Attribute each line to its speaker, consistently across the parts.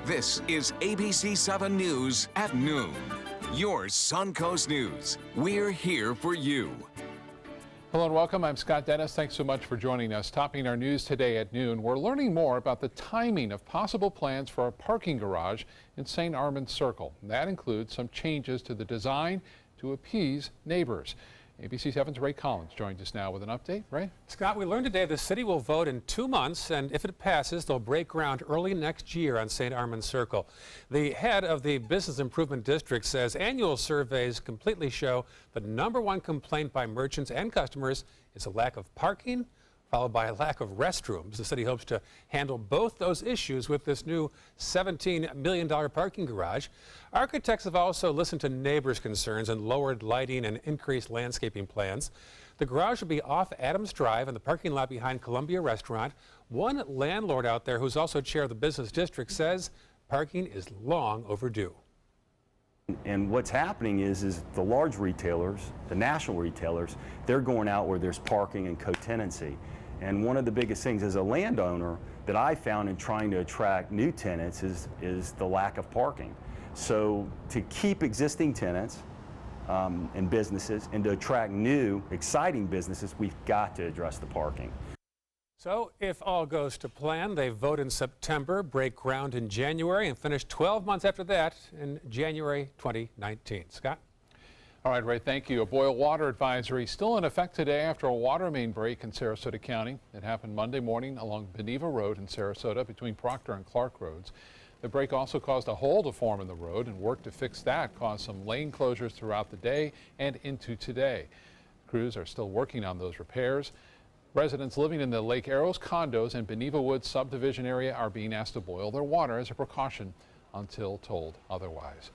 Speaker 1: This is ABC 7 News at noon. Your Suncoast News. We're here for you.
Speaker 2: Hello and welcome. I'm Scott Dennis. Thanks so much for joining us. Topping our news today at noon, we're learning more about the timing of possible plans for a parking garage in St. Armand Circle. That includes some changes to the design to appease neighbors. ABC 7's Ray Collins joins us now with an update. Ray?
Speaker 3: Scott, we learned today the city will vote in 2 months, and if it passes, they'll break ground early next year on St. Armand Circle. The head of the Business Improvement District says annual surveys completely show the #1 complaint by merchants and customers is a lack of parking, followed by a lack of restrooms. The city hopes to handle both those issues with this new $17 million parking garage. Architects have also listened to neighbors' concerns and lowered lighting and increased landscaping plans. The garage will be off Adams Drive in the parking lot behind Columbia Restaurant. One landlord out there who's also chair of the business district says parking is long overdue.
Speaker 4: And what's happening is the large retailers, the national retailers, they're going out where there's parking and co-tenancy. And one of the biggest things as a landowner that I found in trying to attract new tenants is the lack of parking. So to keep existing tenants and businesses and to attract new, exciting businesses, we've got to address the parking.
Speaker 3: So if all goes to plan, they vote in September, break ground in January, and finish 12 months after that in January 2019. Scott?
Speaker 2: All right, Ray, thank you. A boil water advisory still in effect today after a water main break in Sarasota County. It happened Monday morning along Beneva Road in Sarasota between Proctor and Clark Roads. The break also caused a hole to form in the road, and work to fix that caused some lane closures throughout the day and into today. Crews are still working on those repairs. Residents living in the Lake Arrows condos and Beneva Woods subdivision area are being asked to boil their water as a precaution until told otherwise.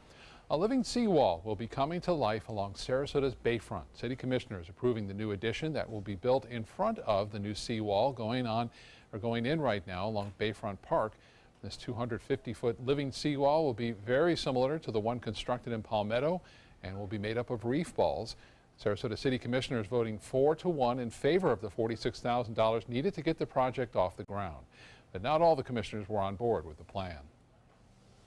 Speaker 2: A living seawall will be coming to life along Sarasota's bayfront. City commissioners approving the new addition that will be built in front of the new seawall going in right now along Bayfront Park. This 250-foot living seawall will be very similar to the one constructed in Palmetto and will be made up of reef balls. Sarasota City Commissioners voting 4-1 in favor of the $46,000 needed to get the project off the ground. But not all the commissioners were on board with the plan.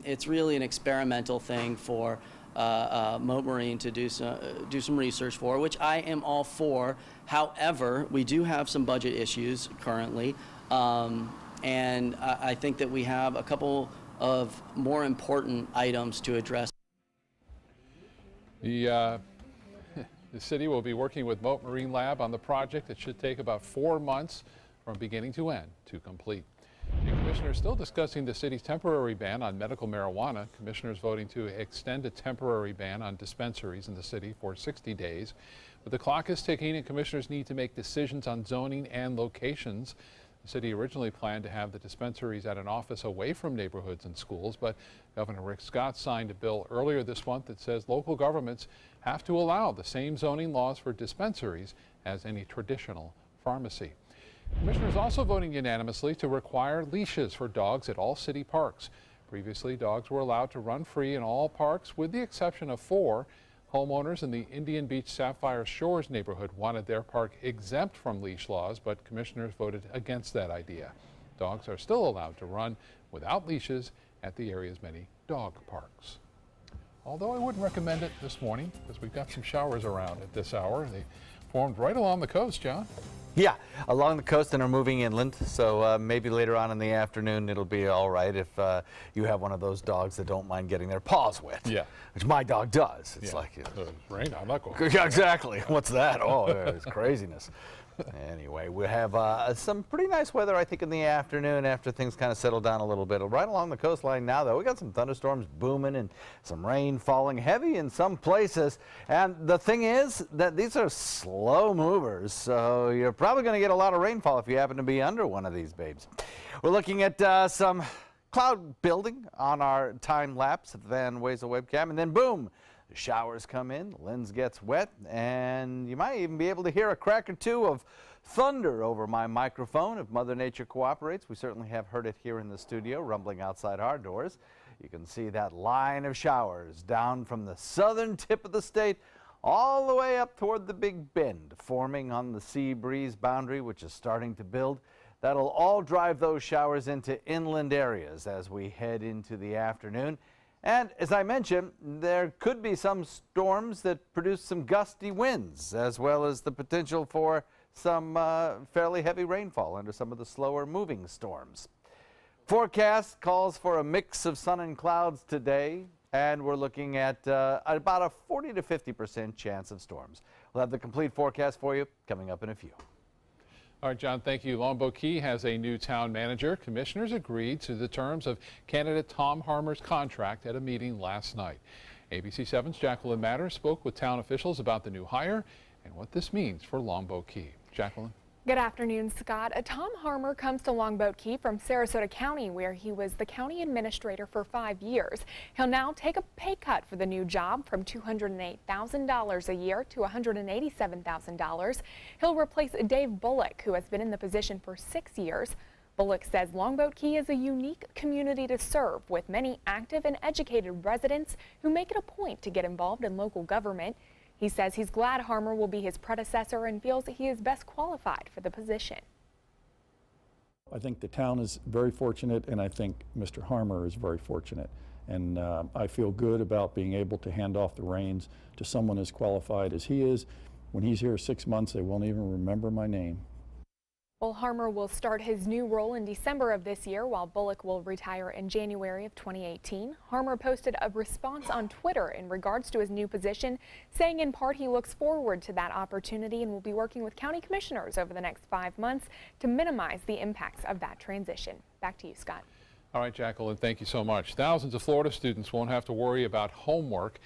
Speaker 5: It's really an experimental thing for Mote Marine to do some research for, which I am all for. However, we do have some budget issues currently, and I think that we have a couple of more important items to address.
Speaker 2: The city will be working with Mote Marine Lab on the project. It should take about 4 months from beginning to end to complete. The commissioners still discussing the city's temporary ban on medical marijuana. Commissioners voting to extend a temporary ban on dispensaries in the city for 60 days. But the clock is ticking and commissioners need to make decisions on zoning and locations. The city originally planned to have the dispensaries at an office away from neighborhoods and schools, but Governor Rick Scott signed a bill earlier this month that says local governments have to allow the same zoning laws for dispensaries as any traditional pharmacy. Commissioners also voting unanimously to require leashes for dogs at all city parks. Previously, dogs were allowed to run free in all parks with the exception of 4. Homeowners in the Indian Beach Sapphire Shores neighborhood wanted their park exempt from leash laws, but commissioners voted against that idea. Dogs are still allowed to run without leashes at the area's many dog parks. Although I wouldn't recommend it this morning because we've got some showers around at this hour. They formed right along the coast, John.
Speaker 6: Yeah, along the coast and are moving inland, so maybe later on in the afternoon it'll be all right if you have one of those dogs that don't mind getting their paws wet. Yeah. Which my dog does. It's like,
Speaker 2: rain, I'm not going.
Speaker 6: Yeah, exactly. What's that? Oh, it's craziness. Anyway, we have some pretty nice weather, I think, in the afternoon after things kind of settle down a little bit. Right along the coastline now, though, we got some thunderstorms booming and some rain falling heavy in some places. And the thing is that these are slow movers, so you're probably going to get a lot of rainfall if you happen to be under one of these babes. We're looking at some cloud building on our time lapse at the Van Wezel webcam, and then boom! The showers come in, the lens gets wet, and you might even be able to hear a crack or two of thunder over my microphone if Mother Nature cooperates. We certainly have heard it here in the studio, rumbling outside our doors. You can see that line of showers down from the southern tip of the state all the way up toward the Big Bend, forming on the sea breeze boundary, which is starting to build. That'll all drive those showers into inland areas as we head into the afternoon. And as I mentioned, there could be some storms that produce some gusty winds, as well as the potential for some fairly heavy rainfall under some of the slower moving storms. Forecast calls for a mix of sun and clouds today, and we're looking at about a 40 to 50% chance of storms. We'll have the complete forecast for you coming up in a few.
Speaker 2: All right, John, thank you. Longboat Key has a new town manager. Commissioners agreed to the terms of candidate Tom Harmer's contract at a meeting last night. ABC 7's Jacqueline Matter spoke with town officials about the new hire and what this means for Longboat Key. Jacqueline.
Speaker 7: Good afternoon, Scott. Tom Harmer comes to Longboat Key from Sarasota County, where he was the county administrator for 5 years. He'll now take a pay cut for the new job from $208,000 a year to $187,000. He'll replace Dave Bullock, who has been in the position for 6 years. Bullock says Longboat Key is a unique community to serve, with many active and educated residents who make it a point to get involved in local government. He says he's glad Harmer will be his predecessor and feels that he is best qualified for the position.
Speaker 8: I think the town is very fortunate, and I think Mr. Harmer is very fortunate. And I feel good about being able to hand off the reins to someone as qualified as he is. When he's here 6 months, they won't even remember my name.
Speaker 7: Well, Harmer will start his new role in December of this year, while Bullock will retire in January of 2018. Harmer posted a response on Twitter in regards to his new position, saying in part he looks forward to that opportunity and will be working with county commissioners over the next 5 months to minimize the impacts of that transition. Back to you, Scott.
Speaker 2: All right, Jacqueline, thank you so much. Thousands of Florida students won't have to worry about homework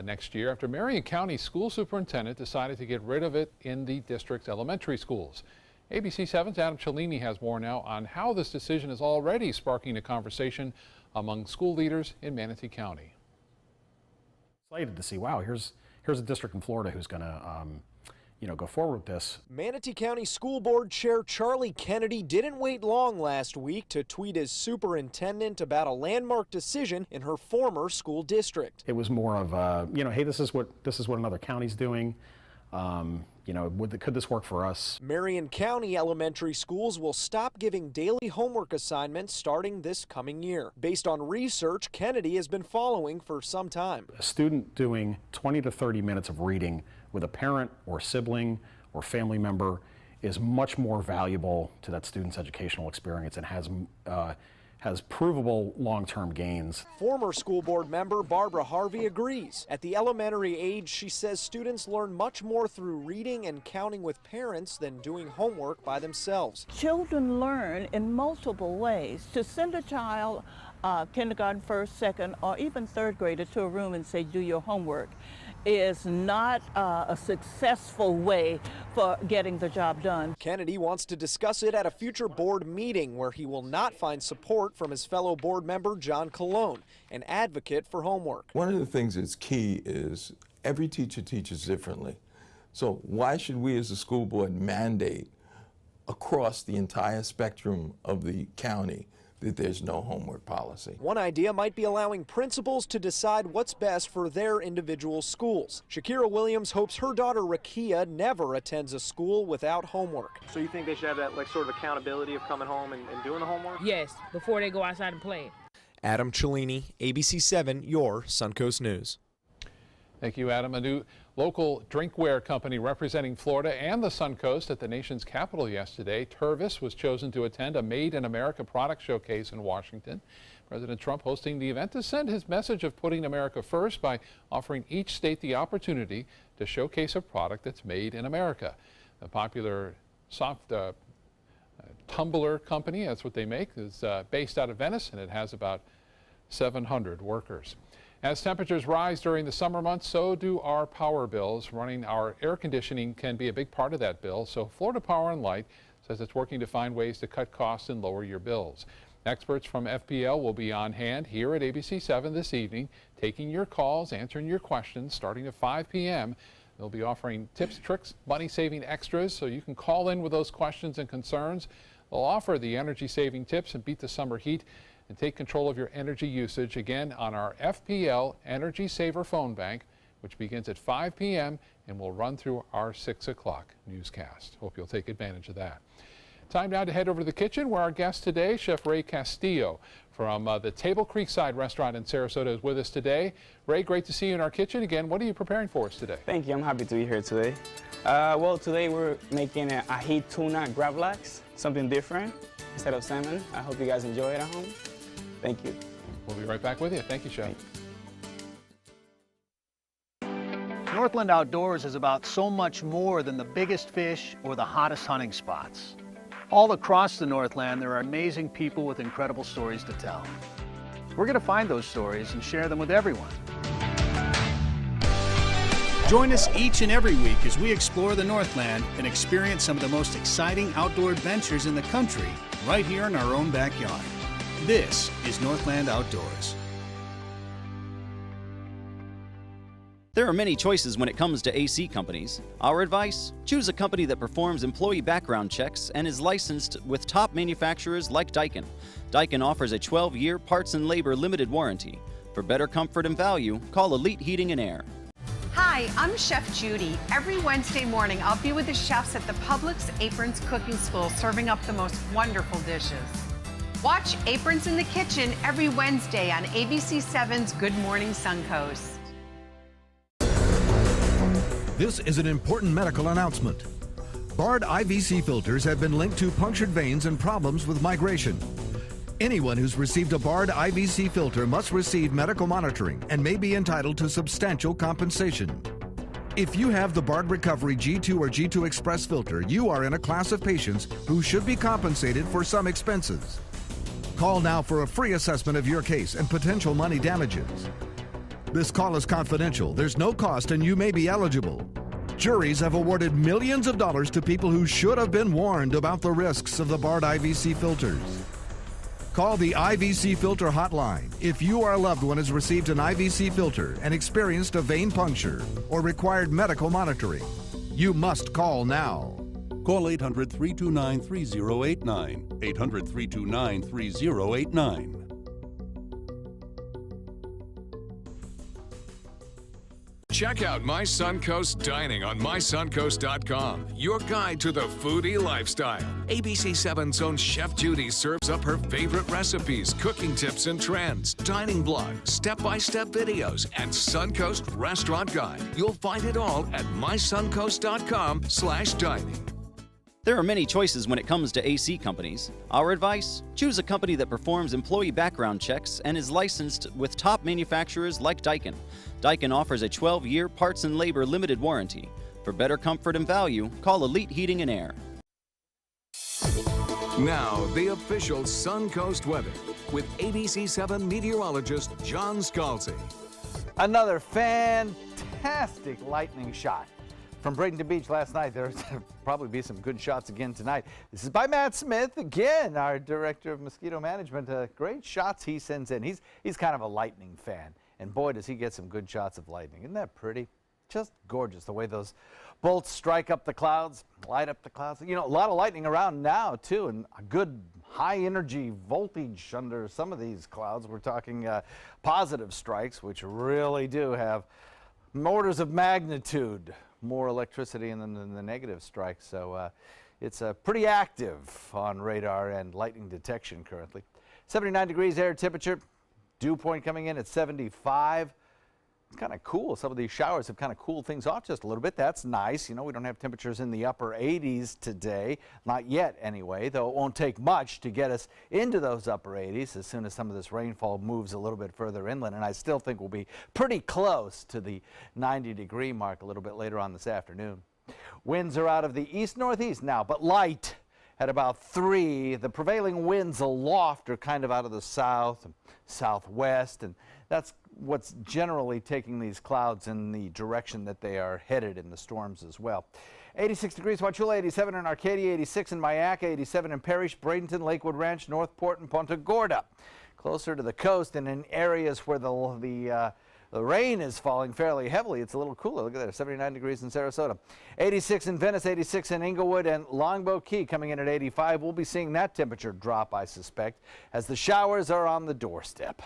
Speaker 2: next year after Marion County school superintendent decided to get rid of it in the district's elementary schools. ABC 7's Adam Cellini has more now on how this decision is already sparking a conversation among school leaders in Manatee County.
Speaker 9: Excited to see, wow, here's a district in Florida who's going to go forward with this.
Speaker 10: Manatee County School Board Chair Charlie Kennedy didn't wait long last week to tweet his superintendent about a landmark decision in her former school district.
Speaker 9: It was more of, hey, this is what another county's doing. Could this work for us?
Speaker 10: Marion County elementary schools will stop giving daily homework assignments starting this coming year, based on research Kennedy has been following for some time.
Speaker 9: A student doing 20 to 30 minutes of reading with a parent or sibling or family member is much more valuable to that student's educational experience and has provable long-term gains.
Speaker 10: Former school board member Barbara Harvey agrees. At the elementary age, she says students learn much more through reading and counting with parents than doing homework by themselves.
Speaker 11: Children learn in multiple ways. To send a child, kindergarten, first, second, or even third grader to a room and say, do your homework, is not a successful way for getting the job done.
Speaker 10: Kennedy wants to discuss it at a future board meeting where he will not find support from his fellow board member John Colon, an advocate for homework.
Speaker 12: One of the things that's key is every teacher teaches differently. So why should we as a school board mandate across the entire spectrum of the county that there's no homework policy?
Speaker 10: One idea might be allowing principals to decide what's best for their individual schools. Shakira Williams hopes her daughter Rakia never attends a school without homework.
Speaker 13: So you think they should have that sort of accountability of coming home and doing the homework?
Speaker 14: Yes, before they go outside and play.
Speaker 10: Adam Cellini, ABC 7, your Suncoast News.
Speaker 2: Thank you, Adam. A new local drinkware company representing Florida and the Suncoast at the nation's capital yesterday, Tervis, was chosen to attend a Made in America product showcase in Washington. President Trump hosting the event to send his message of putting America first by offering each state the opportunity to showcase a product that's made in America. The popular soft tumbler company, that's what they make, is based out of Venice, and it has about 700 workers. As temperatures rise during the summer months, so do our power bills. Running our air conditioning can be a big part of that bill, so Florida Power and Light says it's working to find ways to cut costs and lower your bills. Experts from FPL will be on hand here at ABC 7 this evening, taking your calls, answering your questions, starting at 5 p.m. They'll be offering tips, tricks, money-saving extras, so you can call in with those questions and concerns. They'll offer the energy-saving tips and beat the summer heat and take control of your energy usage again on our FPL Energy Saver phone bank, which begins at 5 p.m. and will run through our 6 o'clock newscast. Hope you'll take advantage of that. Time now to head over to the kitchen where our guest today, Chef Ray Castillo from the Table Creekside restaurant in Sarasota is with us today. Ray, great to see you in our kitchen again. What are you preparing for us today?
Speaker 15: Thank you. I'm happy to be here today. Well, today we're making a ají tuna gravlax, something different instead of salmon. I hope you guys enjoy it at home. Thank you.
Speaker 2: We'll be right back with you. Thank you, Chef.
Speaker 16: Northland Outdoors is about so much more than the biggest fish or the hottest hunting spots. All across the Northland, there are amazing people with incredible stories to tell. We're going to find those stories and share them with everyone.
Speaker 17: Join us each and every week as we explore the Northland and experience some of the most exciting outdoor adventures in the country right here in our own backyard. This is Northland Outdoors.
Speaker 18: There are many choices when it comes to AC companies. Our advice? Choose a company that performs employee background checks and is licensed with top manufacturers like Daikin. Daikin offers a 12-year parts and labor limited warranty. For better comfort and value, call Elite Heating and Air.
Speaker 19: Hi, I'm Chef Judy. Every Wednesday morning, I'll be with the chefs at the Publix Aprons Cooking School serving up the most wonderful dishes. Watch Aprons in the Kitchen every Wednesday on ABC7's Good Morning Suncoast.
Speaker 20: This is an important medical announcement. Bard IVC filters have been linked to punctured veins and problems with migration. Anyone who's received a Bard IVC filter must receive medical monitoring and may be entitled to substantial compensation. If you have the Bard Recovery G2 or G2 Express filter, you are in a class of patients who should be compensated for some expenses. Call now for a free assessment of your case and potential money damages. This call is confidential. There's no cost and you may be eligible. Juries have awarded millions of dollars to people who should have been warned about the risks of the Bard IVC filters. Call the IVC Filter Hotline if you or a loved one has received an IVC filter and experienced a vein puncture or required medical monitoring. You must call now.
Speaker 21: Call 800-329-3089. 800-329-3089.
Speaker 1: Check out My Suncoast Dining on mysuncoast.com, your guide to the foodie lifestyle. ABC7's own Chef Judy serves up her favorite recipes, cooking tips and trends, dining blogs, step-by-step videos, and Suncoast Restaurant Guide. You'll find it all at mysuncoast.com/dining.
Speaker 18: There are many choices when it comes to AC companies. Our advice? Choose a company that performs employee background checks and is licensed with top manufacturers like Daikin. Daikin offers a 12-year parts and labor limited warranty. For better comfort and value, call Elite Heating and Air.
Speaker 1: Now, the official Suncoast weather with ABC7 meteorologist John Scalzi.
Speaker 6: Another fantastic lightning shot from Bradenton Beach last night. There'll probably be some good shots again tonight. This is by Matt Smith, again, our director of mosquito management. Great shots he sends in. He's kind of a lightning fan, and boy, does he get some good shots of lightning. Isn't that pretty? Just gorgeous the way those bolts strike up the clouds, light up the clouds. You know, a lot of lightning around now too, and a good high energy voltage under some of these clouds. We're talking positive strikes, which really do have orders of magnitude more electricity than the negative strikes. So it's pretty active on radar and lightning detection currently. 79 degrees air temperature, dew point coming in at 75. It's kind of cool. Some of these showers have kind of cooled things off just a little bit. That's nice. You know, we don't have temperatures in the upper 80s today. Not yet anyway, though it won't take much to get us into those upper 80s as soon as some of this rainfall moves a little bit further inland. And I still think we'll be pretty close to the 90-degree mark a little bit later on this afternoon. Winds are out of the east-northeast now, but light at about 3. The prevailing winds aloft are kind of out of the south and southwest, and that's what's generally taking these clouds in the direction that they are headed in the storms as well. 86 degrees Wauchula, 87 in Arcadia, 86 in Mayaca, 87 in Parrish, Bradenton, Lakewood Ranch, Northport, and Punta Gorda. Closer to the coast and in areas where the rain is falling fairly heavily, it's a little cooler. Look at that, 79 degrees in Sarasota. 86 in Venice, 86 in Inglewood, and Longboat Key coming in at 85. We'll be seeing that temperature drop, I suspect, as the showers are on the doorstep.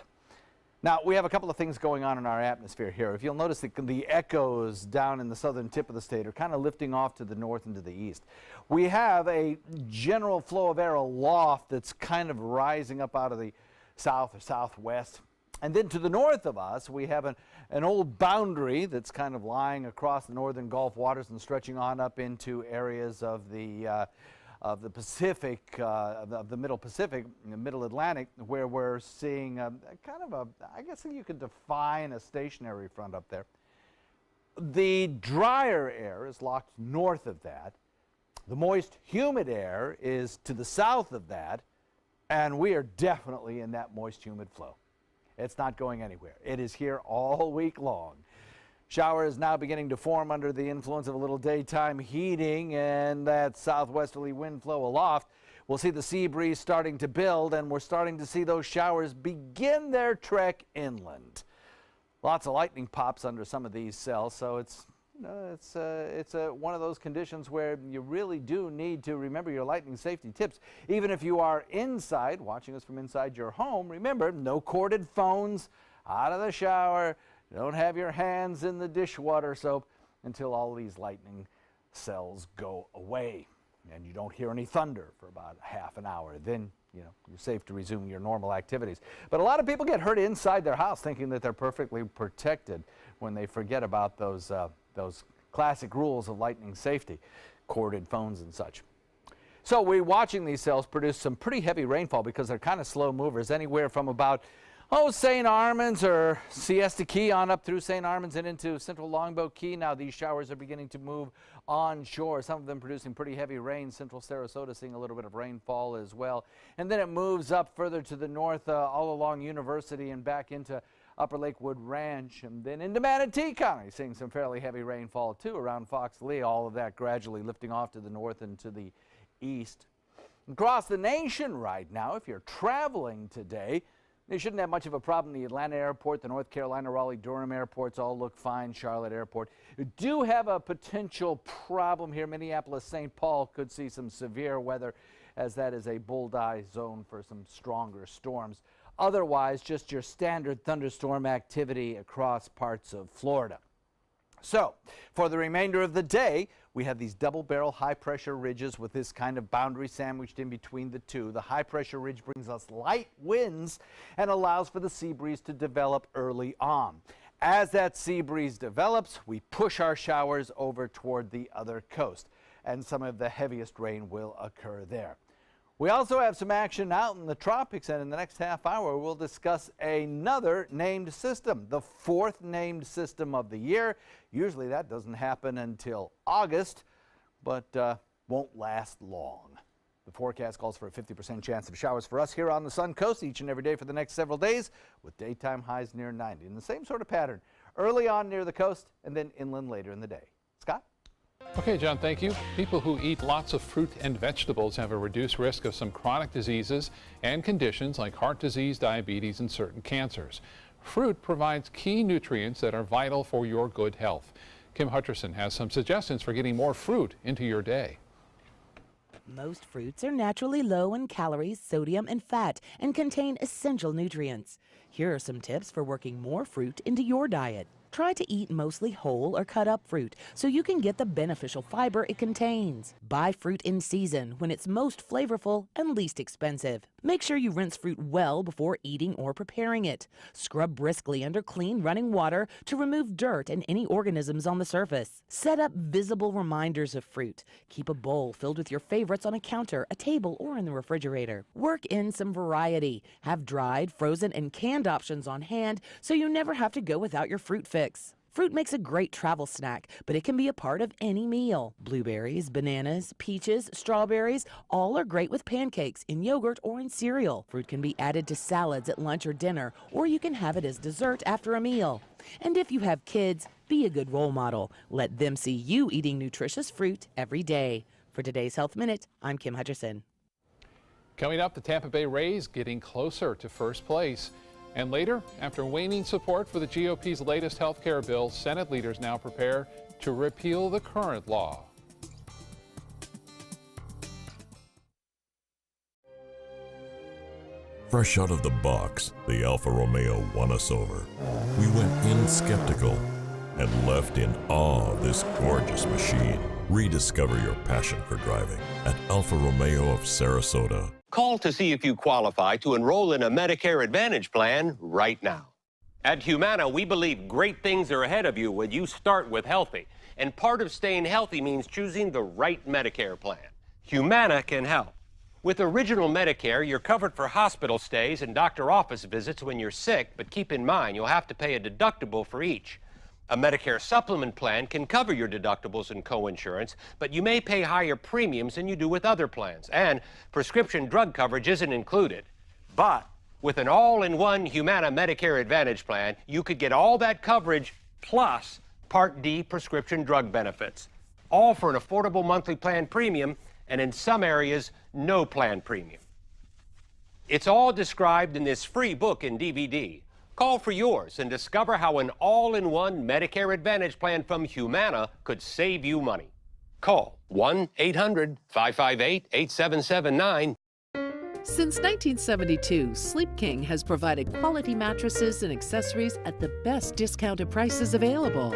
Speaker 6: Now, we have a couple of things going on in our atmosphere here. If you'll notice, the echoes down in the southern tip of the state are kind of lifting off to the north and to the east. We have a general flow of air aloft that's kind of rising up out of the south or southwest. And then to the north of us, we have an old boundary that's kind of lying across the northern Gulf waters and stretching on up into areas of the Pacific, of the Middle Pacific, the Middle Atlantic, where we're seeing kind of I guess you could define a stationary front up there. The drier air is locked north of that. The moist, humid air is to the south of that, and we are definitely in that moist, humid flow. It's not going anywhere. It is here all week long. Showers now beginning to form under the influence of a little daytime heating and that southwesterly wind flow aloft. We'll see the sea breeze starting to build, and we're starting to see those showers begin their trek inland. Lots of lightning pops under some of these cells, so it's one of those conditions where you really do need to remember your lightning safety tips. Even if you are inside, watching us from inside your home, remember, no corded phones, out of the shower, don't have your hands in the dishwater soap until all these lightning cells go away and you don't hear any thunder for about half an hour. Then, you're safe to resume your normal activities. But a lot of people get hurt inside their house thinking that they're perfectly protected when they forget about those classic rules of lightning safety, corded phones and such. So we're watching these cells produce some pretty heavy rainfall because they're kind of slow movers, anywhere from about St. Armands or Siesta Key on up through St. Armands and into central Longboat Key. Now these showers are beginning to move onshore, some of them producing pretty heavy rain. Central Sarasota seeing a little bit of rainfall as well. And then it moves up further to the north all along University and back into Upper Lakewood Ranch, and then into Manatee County, seeing some fairly heavy rainfall too around Fox Lee. All of that gradually lifting off to the north and to the east. Across the nation right now, if you're traveling today, you shouldn't have much of a problem. The Atlanta airport, the North Carolina, Raleigh-Durham airports all look fine. Charlotte airport. You do have a potential problem here. Minneapolis-St. Paul could see some severe weather, as that is a bullseye zone for some stronger storms. Otherwise, just your standard thunderstorm activity across parts of Florida. So, for the remainder of the day, we have these double-barrel high-pressure ridges with this kind of boundary sandwiched in between the two. The high-pressure ridge brings us light winds and allows for the sea breeze to develop early on. As that sea breeze develops, we push our showers over toward the other coast, and some of the heaviest rain will occur there. We also have some action out in the tropics, and in the next half hour, we'll discuss another named system, the fourth named system of the year. Usually that doesn't happen until August, but won't last long. The forecast calls for a 50% chance of showers for us here on the Sun Coast each and every day for the next several days, with daytime highs near 90. In the same sort of pattern, early on near the coast and then inland later in the day. Scott?
Speaker 2: Okay, John, thank you. People who eat lots of fruit and vegetables have a reduced risk of some chronic diseases and conditions like heart disease, diabetes, and certain cancers. Fruit provides key nutrients that are vital for your good health. Kim Hutcherson has some suggestions for getting more fruit into your day.
Speaker 21: Most fruits are naturally low in calories, sodium, and fat and contain essential nutrients. Here are some tips for working more fruit into your diet. Try to eat mostly whole or cut up fruit so you can get the beneficial fiber it contains. Buy fruit in season when it's most flavorful and least expensive. Make sure you rinse fruit well before eating or preparing it. Scrub briskly under clean running water to remove dirt and any organisms on the surface. Set up visible reminders of fruit. Keep a bowl filled with your favorites on a counter, a table, or in the refrigerator. Work in some variety. Have dried, frozen, and canned options on hand so you never have to go without your fruit fix. Fruit makes a great travel snack, but it can be a part of any meal. Blueberries, bananas, peaches, strawberries, all are great with pancakes, in yogurt, or in cereal. Fruit can be added to salads at lunch or dinner, or you can have it as dessert after a meal. And if you have kids, be a good role model. Let them see you eating nutritious fruit every day. For today's Health Minute, I'm Kim Hutcherson.
Speaker 2: Coming up, the Tampa Bay Rays getting closer to first place. And later, after waning support for the GOP's latest health care bill, Senate leaders now prepare to repeal the current law.
Speaker 4: Fresh out of the box, the Alfa Romeo won us over. We went in skeptical and left in awe of this gorgeous machine. Rediscover your passion for driving at Alfa Romeo of Sarasota.
Speaker 22: Call to see if you qualify to enroll in a Medicare Advantage plan right now. At Humana, we believe great things are ahead of you when you start with healthy. And part of staying healthy means choosing the right Medicare plan. Humana can help. With Original Medicare, you're covered for hospital stays and doctor office visits when you're sick, but keep in mind you'll have to pay a deductible for each. A Medicare supplement plan can cover your deductibles and coinsurance, but you may pay higher premiums than you do with other plans, and prescription drug coverage isn't included. But with an all-in-one Humana Medicare Advantage plan, you could get all that coverage plus Part D prescription drug benefits, all for an affordable monthly plan premium, and in some areas, no plan premium. It's all described in this free book and DVD. Call for yours and discover how an all-in-one Medicare Advantage plan from Humana could save you money. Call 1-800-558-8779.
Speaker 23: Since 1972, Sleep King has provided quality mattresses and accessories at the best discounted prices available.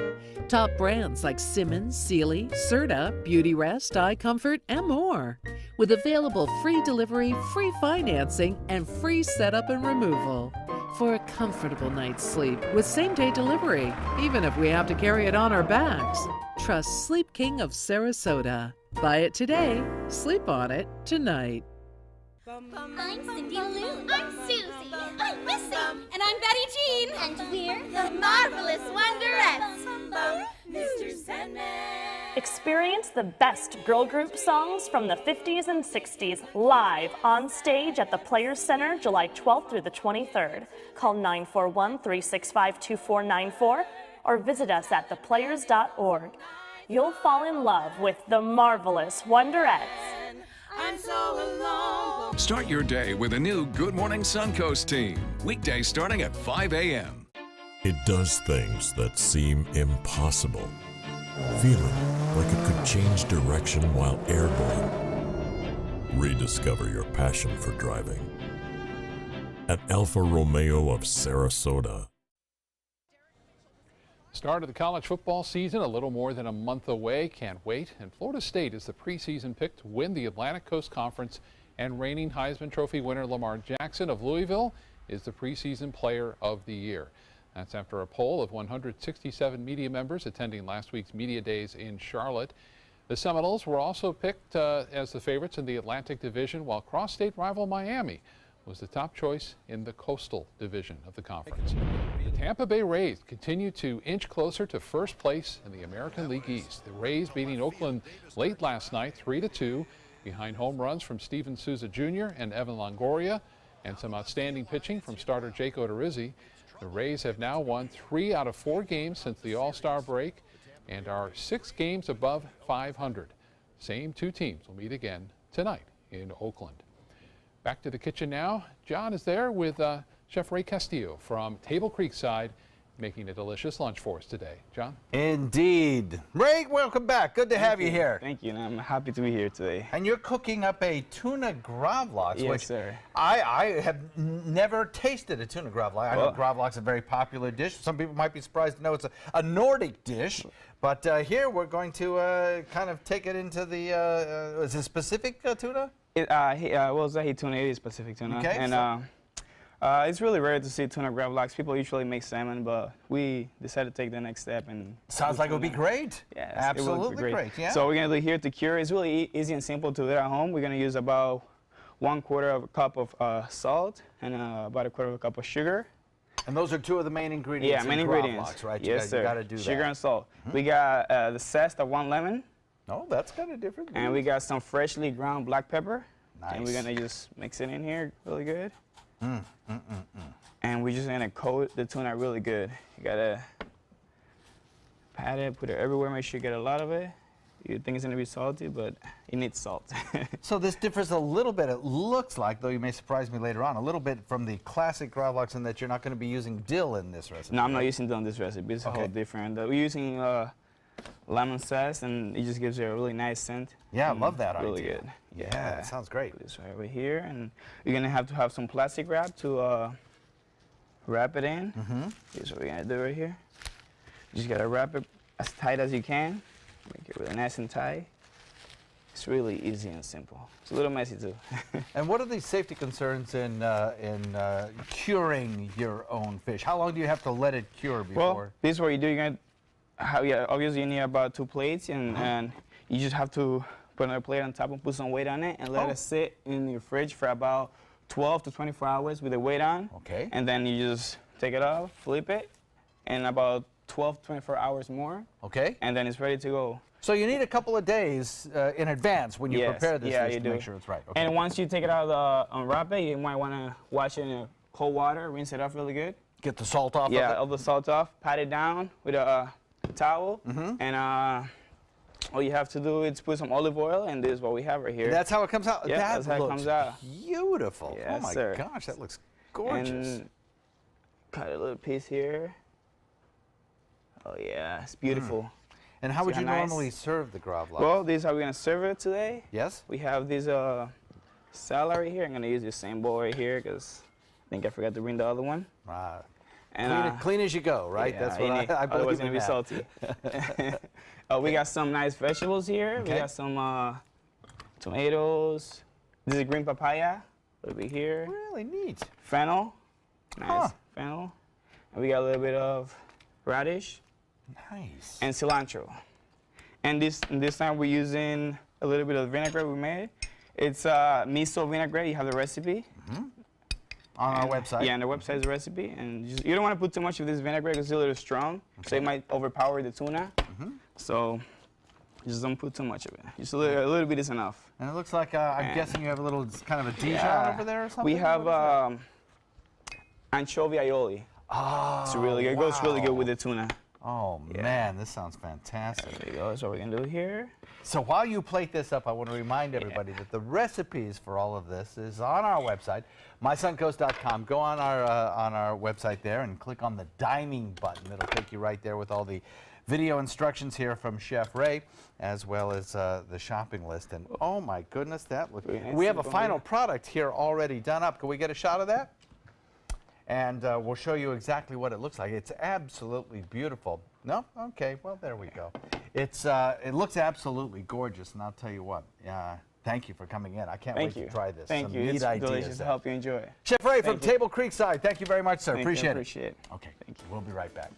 Speaker 23: Top brands like Simmons, Sealy, Serta, Beautyrest, iComfort, and more. With available free delivery, free financing, and free setup and removal. For a comfortable night's sleep with same-day delivery, even if we have to carry it on our backs. Trust Sleep King of Sarasota. Buy it today, sleep on it tonight.
Speaker 24: I'm Cindy Lou. I'm Susie. I'm Missy. And I'm Betty Jean. And we're the Marvelous Wonderettes. Mr. Sandman.
Speaker 25: Experience the best girl group songs from the 50s and 60s live on stage at the Players Center July 12th through the 23rd. Call 941-365-2494 or visit us at theplayers.org. You'll fall in love with the Marvelous Wonderettes.
Speaker 24: I'm so alone.
Speaker 1: Start your day with a new Good Morning Suncoast team. Weekdays starting at 5 a.m.
Speaker 4: It does things that seem impossible. Feeling like it could change direction while airborne. Rediscover your passion for driving at Alfa Romeo of Sarasota.
Speaker 2: Start of the college football season a little more than a month away. Can't wait. And Florida State is the preseason pick to win the Atlantic Coast Conference, and reigning Heisman Trophy winner Lamar Jackson of Louisville is the preseason player of the year. That's after a poll of 167 media members attending last week's media days in Charlotte. The Seminoles were also picked as the favorites in the Atlantic Division, while cross-state rival Miami was the top choice in the Coastal Division of the conference. The Tampa Bay Rays continue to inch closer to first place in the American League East. The Rays beating Oakland late last night 3-2 behind home runs from Steven Souza Jr. and Evan Longoria and some outstanding pitching from starter Jake Odorizzi. The Rays have now won 3 out of 4 games since the All-Star break and are 6 games above 500. Same 2 teams will meet again tonight in Oakland. Back to the kitchen now. John is there with Chef Ray Castillo from Table Creekside, making a delicious lunch for us today. John?
Speaker 6: Indeed. Ray, welcome back. Good to have you here.
Speaker 15: Thank you, and I'm happy to be here today.
Speaker 6: And you're cooking up a tuna gravlax,
Speaker 15: Yes,
Speaker 6: which
Speaker 15: sir.
Speaker 6: I have never tasted a tuna gravlax. I know gravlax is a very popular dish. Some people might be surprised to know it's a Nordic dish. But here we're going to kind of take it into the, is it specific tuna?
Speaker 15: Well, Zahi tuna is Pacific tuna.
Speaker 6: Okay,
Speaker 15: And it's really rare to see tuna gravlax. People usually make salmon, but we decided to take the next step and
Speaker 6: sounds like it would be great.
Speaker 15: Yes,
Speaker 6: absolutely great. Yeah.
Speaker 15: So we're gonna do here to cure. It's really easy and simple to do at home. We're gonna use about 1/4 cup of salt and about 1/4 cup of sugar.
Speaker 6: And those are 2 of the main ingredients.
Speaker 15: Yeah, main ingredients.
Speaker 6: Right?
Speaker 15: Yes, sir.
Speaker 6: You got to do that.
Speaker 15: Sugar and salt. We got the zest of 1 lemon.
Speaker 6: Oh, that's kind of different.
Speaker 15: And we got some freshly ground black pepper.
Speaker 6: Nice.
Speaker 15: And we're gonna just mix it in here really good. And we're just gonna coat the tuna really good. You gotta pat it, put it everywhere, make sure you get a lot of it. You think it's gonna be salty, but it needs salt.
Speaker 6: So this differs a little bit, it looks like, though you may surprise me later on, a little bit from the classic gravlax in that you're not going to be using dill in this recipe.
Speaker 15: No, I'm not using dill in this recipe. It's a whole different. We're using lemon zest, and it just gives you a really nice scent.
Speaker 6: Yeah, I love that
Speaker 15: really
Speaker 6: idea.
Speaker 15: Good.
Speaker 6: Yeah, that sounds great.
Speaker 15: This right over here, and you're gonna have to have some plastic wrap to wrap it in. Here's what we're gonna do right here. You just gotta wrap it as tight as you can. Make it really nice and tight. It's really easy and simple. It's a little messy too.
Speaker 6: And what are the safety concerns in curing your own fish? How long do you have to let it cure before?
Speaker 15: Well, this is what you do. You're gonna have, obviously you need about 2 plates, and you just have to put another plate on top and put some weight on it and let it sit in your fridge for about 12 to 24 hours with the weight on.
Speaker 6: Okay.
Speaker 15: And then you just take it off, flip it, and about 12 to 24 hours more.
Speaker 6: Okay.
Speaker 15: And then it's ready to go.
Speaker 6: So you need a couple of days in advance when you prepare this fish to make sure it's right. Okay.
Speaker 15: And once you take it out of the unwrap it, you might want to wash it in cold water, rinse it off really good.
Speaker 6: Get the salt off of it?
Speaker 15: Yeah, all the salt off. Pat it down with a towel. And all you have to do is put some olive oil, and this is what we have right here.
Speaker 6: That's how it comes out?
Speaker 15: Yeah,
Speaker 6: that
Speaker 15: that's how it comes out.
Speaker 6: Beautiful.
Speaker 15: Yes,
Speaker 6: oh my
Speaker 15: sir.
Speaker 6: gosh, that looks gorgeous.
Speaker 15: And cut a little piece here. Oh yeah, it's beautiful.
Speaker 6: And how would you normally serve the gravlax?
Speaker 15: Well, this is how we're gonna serve it today.
Speaker 6: Yes.
Speaker 15: We have this salad here. I'm gonna use the same bowl right here because I think I forgot to bring the other one.
Speaker 6: And clean as you go, right?
Speaker 15: Yeah,
Speaker 6: that's what I believe.
Speaker 15: Otherwise, it's gonna be salty. We got some nice vegetables here.
Speaker 6: Okay.
Speaker 15: We got some tomatoes. This is green papaya over here.
Speaker 6: Really neat.
Speaker 15: Fennel. Nice fennel. And we got a little bit of radish.
Speaker 6: Nice.
Speaker 15: And cilantro. And this time we're using a little bit of vinaigrette we made. It's miso vinaigrette. You have the recipe.
Speaker 6: On our website.
Speaker 15: Yeah, on the website is the recipe. And you don't want to put too much of this vinaigrette because it's a little strong. So it might overpower the tuna. So just don't put too much of it. Just a little bit is enough.
Speaker 6: And it looks like, I'm guessing you have a little kind of a Dijon over there or something?
Speaker 15: We have anchovy aioli.
Speaker 6: Oh,
Speaker 15: it's really good. It goes really good with the tuna.
Speaker 6: Oh, man, this sounds fantastic.
Speaker 15: There you go. That's what we're going to do here.
Speaker 6: So while you plate this up, I want to remind everybody that the recipes for all of this is on our website, mysuncoast.com. Go on our website there and click on the dining button. It'll take you right there with all the video instructions here from Chef Ray, as well as the shopping list. And oh my goodness, that looks. We have a final product here already done up. Can we get a shot of that? And we'll show you exactly what it looks like. It's absolutely beautiful. No? Okay, well, there we go. It looks absolutely gorgeous, and I'll tell you what, thank you for coming in. I can't wait to try this.
Speaker 15: Thank you. It's delicious to help you enjoy it.
Speaker 6: Chef Ray from Table Creekside, thank you very much, sir. Appreciate
Speaker 15: it.
Speaker 6: Okay, thank you. We'll be right back.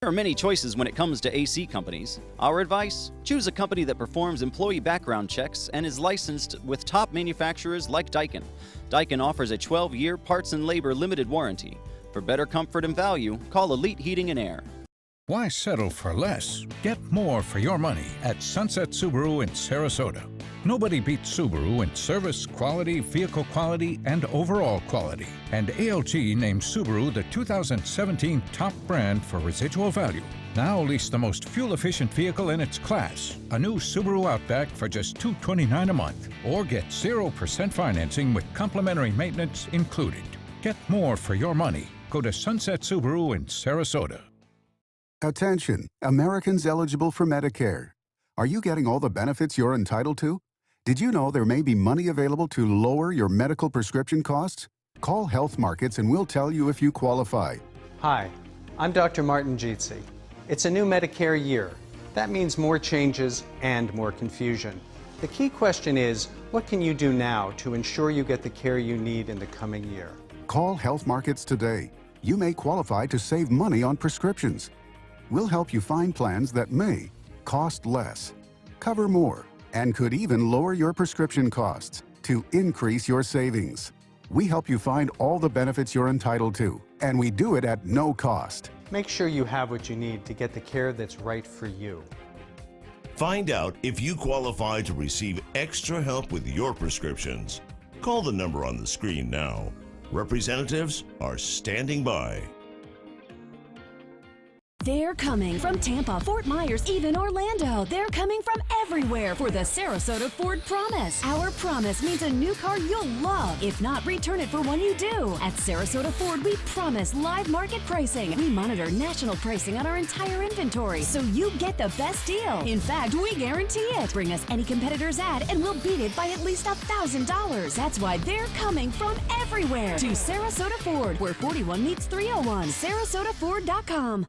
Speaker 18: There are many choices when it comes to AC companies. Our advice? Choose a company that performs employee background checks and is licensed with top manufacturers like Daikin. Daikin offers a 12-year parts and labor limited warranty. For better comfort and value, call Elite Heating and Air.
Speaker 3: Why settle for less? Get more for your money at Sunset Subaru in Sarasota. Nobody beats Subaru in service, quality, vehicle quality, and overall quality. And ALG named Subaru the 2017 top brand for residual value. Now lease the most fuel-efficient vehicle in its class, a new Subaru Outback for just $229 a month. Or get 0% financing with complimentary maintenance included. Get more for your money. Go to Sunset Subaru in Sarasota.
Speaker 5: Attention, Americans eligible for Medicare. Are you getting all the benefits you're entitled to? Did you know there may be money available to lower your medical prescription costs? Call Health Markets and we'll tell you if you qualify.
Speaker 7: Hi, I'm Dr. Martin Jeetzy. It's a new Medicare year. That means more changes and more confusion. The key question is, what can you do now to ensure you get the care you need in the coming year?
Speaker 5: Call Health Markets today. You may qualify to save money on prescriptions. We'll help you find plans that may cost less, cover more, and could even lower your prescription costs to increase your savings. We help you find all the benefits you're entitled to, and we do it at no cost.
Speaker 7: Make sure you have what you need to get the care that's right for you.
Speaker 8: Find out if you qualify to receive extra help with your prescriptions. Call the number on the screen now. Representatives are standing by.
Speaker 9: They're coming from Tampa, Fort Myers, even Orlando. They're coming from everywhere for the Sarasota Ford Promise. Our promise means a new car you'll love. If not, return it for one you do. At Sarasota Ford, we promise live market pricing. We monitor national pricing on our entire inventory, so you get the best deal. In fact, we guarantee it. Bring us any competitor's ad and we'll beat it by at least $1,000. That's why they're coming from everywhere to Sarasota Ford, where 41 meets 301. SarasotaFord.com.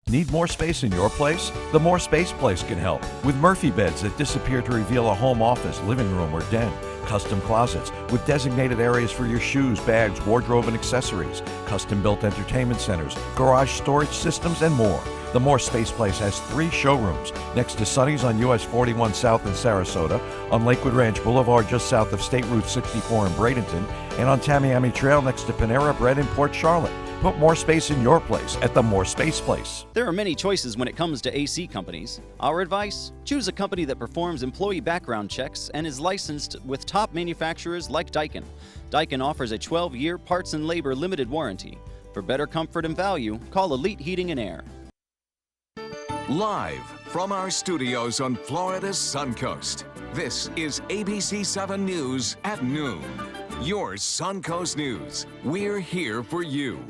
Speaker 11: Need more space in your place? The More Space Place can help with Murphy beds that disappear to reveal a home office, living room, or den. Custom closets with designated areas for your shoes, bags, wardrobe, and accessories. Custom-built entertainment centers, garage storage systems, and more. The More Space Place has 3 showrooms next to Sonny's on US 41 South in Sarasota, on Lakewood Ranch Boulevard just south of State Route 64 in Bradenton, and on Tamiami Trail next to Panera Bread in Port Charlotte. Put more space in your place at the More Space Place.
Speaker 18: There are many choices when it comes to AC companies. Our advice? Choose a company that performs employee background checks and is licensed with top manufacturers like Daikin. Daikin offers a 12-year parts and labor limited warranty. For better comfort and value, call Elite Heating and Air.
Speaker 1: Live from our studios on Florida's Suncoast, this is ABC 7 News at noon. Your Suncoast News. We're here for you.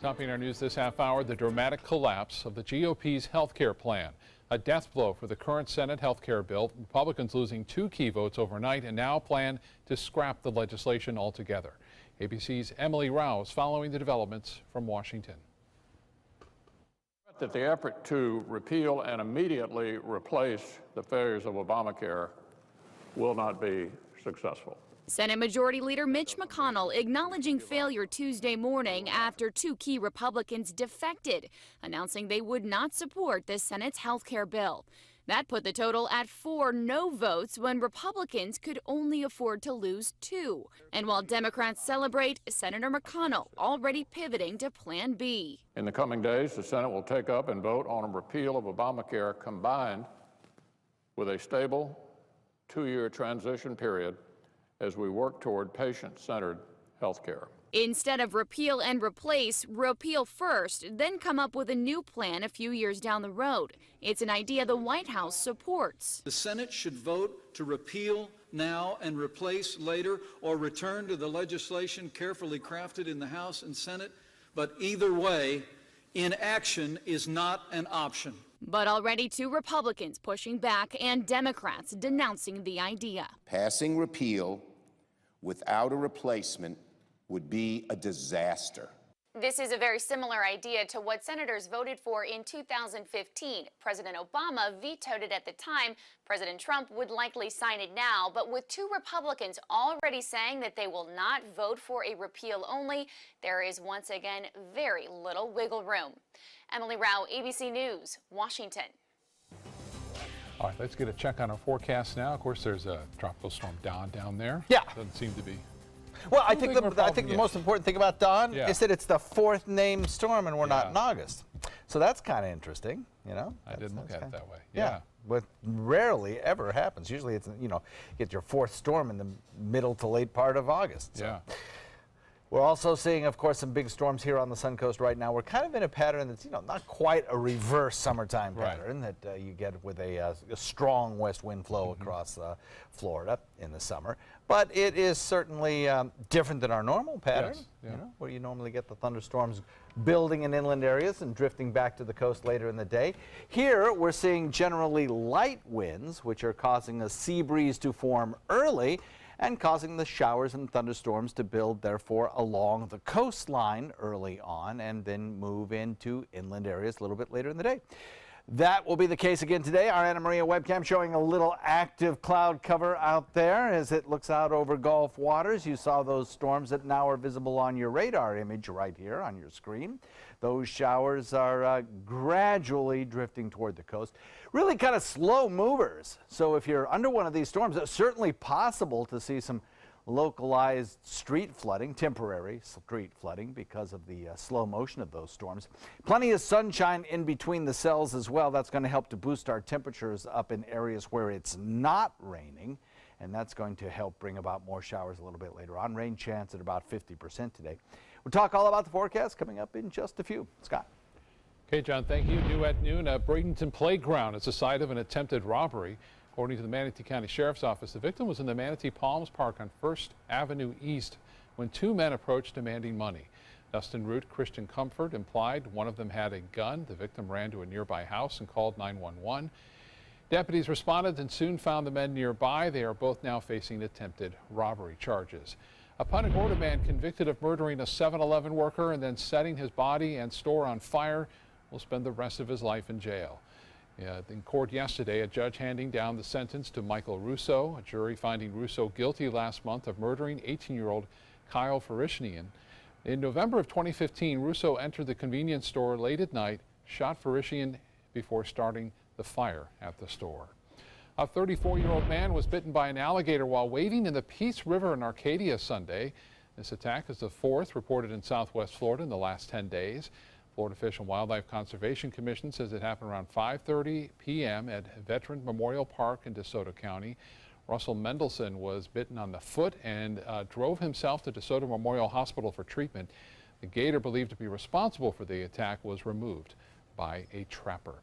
Speaker 2: Topping our news this half hour, the dramatic collapse of the GOP's health care plan. A death blow for the current Senate health care bill. Republicans losing 2 key votes overnight and now plan to scrap the legislation altogether. ABC's Emily Rouse following the developments from Washington.
Speaker 12: That the effort to repeal and immediately replace the failures of Obamacare will not be successful.
Speaker 13: Senate Majority Leader Mitch McConnell acknowledging failure Tuesday morning after 2 key Republicans defected, announcing they would not support the Senate's health care bill. That put the total at 4 no votes when Republicans could only afford to lose 2. And while Democrats celebrate, Senator McConnell already pivoting to Plan B.
Speaker 12: In the coming days, the Senate will take up and vote on a repeal of Obamacare combined with a stable 2-year transition period as we work toward patient-centered health care.
Speaker 13: Instead of repeal and replace, repeal first, then come up with a new plan a few years down the road. It's an idea the White House supports.
Speaker 14: The Senate should vote to repeal now and replace later, or return to the legislation carefully crafted in the House and Senate. But either way, inaction is not an option.
Speaker 13: But already 2 Republicans pushing back and Democrats denouncing the idea.
Speaker 26: Passing repeal without a replacement would be a disaster.
Speaker 13: This is a very similar idea to what senators voted for in 2015. President Obama vetoed it at the time. President Trump would likely sign it now, but with 2 Republicans already saying that they will not vote for a repeal only, there is once again very little wiggle room. Emily Rao, ABC News, Washington.
Speaker 2: All right, let's get a check on our forecast now. Of course, there's a tropical storm Don down there.
Speaker 6: Yeah.
Speaker 2: Doesn't seem to be.
Speaker 6: Well, I think the most important thing about Don is that it's the 4th named storm and we're not in August. So that's kind of interesting, you know.
Speaker 2: I didn't look at it that way.
Speaker 6: Yeah. But rarely ever happens. Usually it's, you know, you get your 4th storm in the middle to late part of August. So.
Speaker 2: Yeah.
Speaker 6: We're also seeing, of course, some big storms here on the Suncoast right now. We're kind of in a pattern that's, you know, not quite a reverse summertime pattern that you get with a strong west wind flow across Florida in the summer. But it is certainly different than our normal pattern, you know, where you normally get the thunderstorms building in inland areas and drifting back to the coast later in the day. Here, we're seeing generally light winds, which are causing a sea breeze to form early and causing the showers and thunderstorms to build, therefore, along the coastline early on and then move into inland areas a little bit later in the day. That will be the case again today. Our Anna Maria webcam showing a little active cloud cover out there as it looks out over Gulf waters. You saw those storms that now are visible on your radar image right here on your screen. Those showers are gradually drifting toward the coast. Really kind of slow movers. So if you're under one of these storms, it's certainly possible to see some localized street flooding, temporary street flooding because of the slow motion of those storms. Plenty of sunshine in between the cells as well. That's going to help to boost our temperatures up in areas where it's not raining, and that's going to help bring about more showers a little bit later on. Rain chance at about 50% today. We'll talk all about the forecast coming up in just a few. Scott.
Speaker 2: Okay, John, thank you. New at noon, Bradenton Playground is the site of an attempted robbery. According to the Manatee County Sheriff's Office, the victim was in the Manatee Palms Park on 1st Avenue East when two men approached demanding money. Dustin Root, Christian Comfort implied one of them had a gun. The victim ran to a nearby house and called 911. Deputies responded and soon found the men nearby. They are both now facing attempted robbery charges. A Punta Gorda man convicted of murdering a 7-Eleven worker and then setting his body and store on fire will spend the rest of his life in jail. In court yesterday, a judge handing down the sentence to Michael Russo, a jury finding Russo guilty last month of murdering 18-year-old Kyle Farishnian. In November of 2015, Russo entered the convenience store late at night, shot Farishnian before starting the fire at the store. A 34-year-old man was bitten by an alligator while wading in the Peace River in Arcadia Sunday. This attack is the fourth reported in southwest Florida in the last 10 days. Florida Fish and Wildlife Conservation Commission says it happened around 5:30 p.m. at Veteran Memorial Park in DeSoto County. Russell Mendelson was bitten on the foot and drove himself to DeSoto Memorial Hospital for treatment. The gator believed to be responsible for the attack was removed by a trapper.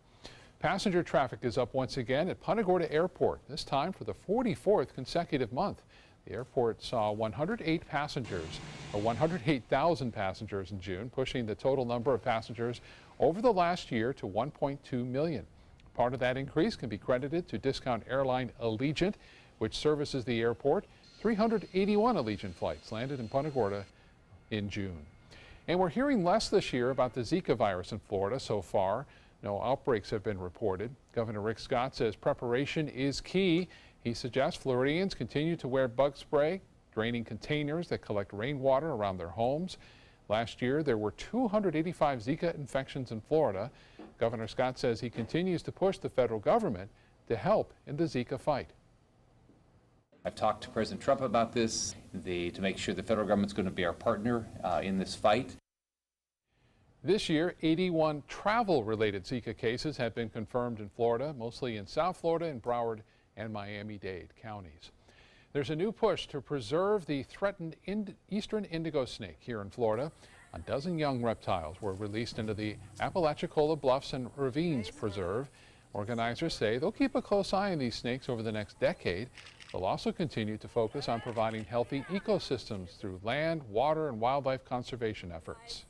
Speaker 2: Passenger traffic is up once again at Punta Gorda Airport, this time for the 44th consecutive month. The airport saw 108 passengers, or 108,000 passengers in June, pushing the total number of passengers over the last year to 1.2 million. Part of that increase can be credited to discount airline Allegiant, which services the airport. 381 Allegiant flights landed in Punta Gorda in June. And we're hearing less this year about the Zika virus in Florida so far. No outbreaks have been reported. Governor Rick Scott says preparation is key. He suggests Floridians continue to wear bug spray, draining containers that collect rainwater around their homes. Last year, there were 285 Zika infections in Florida. Governor Scott says he continues to push the federal government to help in the Zika fight.
Speaker 10: I've talked to President Trump about this, to make sure the federal government's going to be our partner in this fight.
Speaker 2: This year, 81 travel-related Zika cases have been confirmed in Florida, mostly in South Florida and Broward and Miami-Dade counties. There's a new push to preserve the threatened eastern indigo snake here in Florida. A dozen young reptiles were released into the Apalachicola Bluffs and Ravines Preserve. Organizers say they'll keep a close eye on these snakes over the next decade. They'll also continue to focus on providing healthy ecosystems through land, water, and wildlife conservation efforts.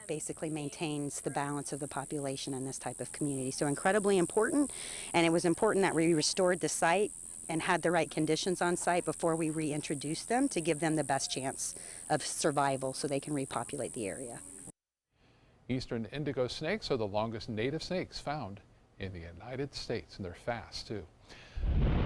Speaker 16: Basically maintains the balance of the population in this type of community. So incredibly important, and it was important that we restored the site and had the right conditions on site before we reintroduced them to give them the best chance of survival so they can repopulate the area.
Speaker 2: Eastern indigo snakes are the longest native snakes found in the United States, and they're fast too.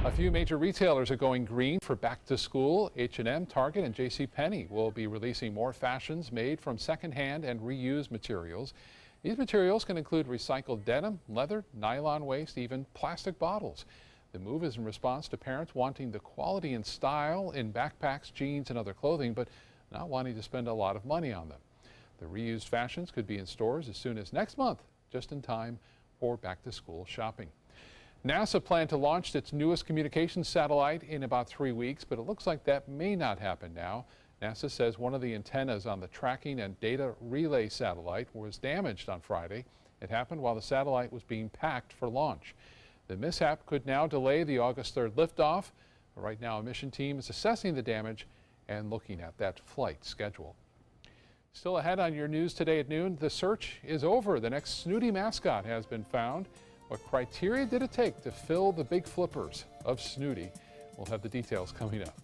Speaker 2: A few major retailers are going green for back to school. H&M, Target, and JCPenney will be releasing more fashions made from secondhand and reused materials. These materials can include recycled denim, leather, nylon waste, even plastic bottles. The move is in response to parents wanting the quality and style in backpacks, jeans, and other clothing, but not wanting to spend a lot of money on them. The reused fashions could be in stores as soon as next month, just in time for back to school shopping. NASA planned to launch its newest communications satellite in about 3 weeks, but it looks like that may not happen now. NASA says one of the antennas on the tracking and data relay satellite was damaged on Friday. It happened while the satellite was being packed for launch. The mishap could now delay the August 3rd liftoff. Right now, a mission team is assessing the damage and looking at that flight schedule. Still ahead on your news today at noon, the search is over. The next Snooty mascot has been found. What criteria did it take to fill the big flippers of Snooty? We'll have the details coming up.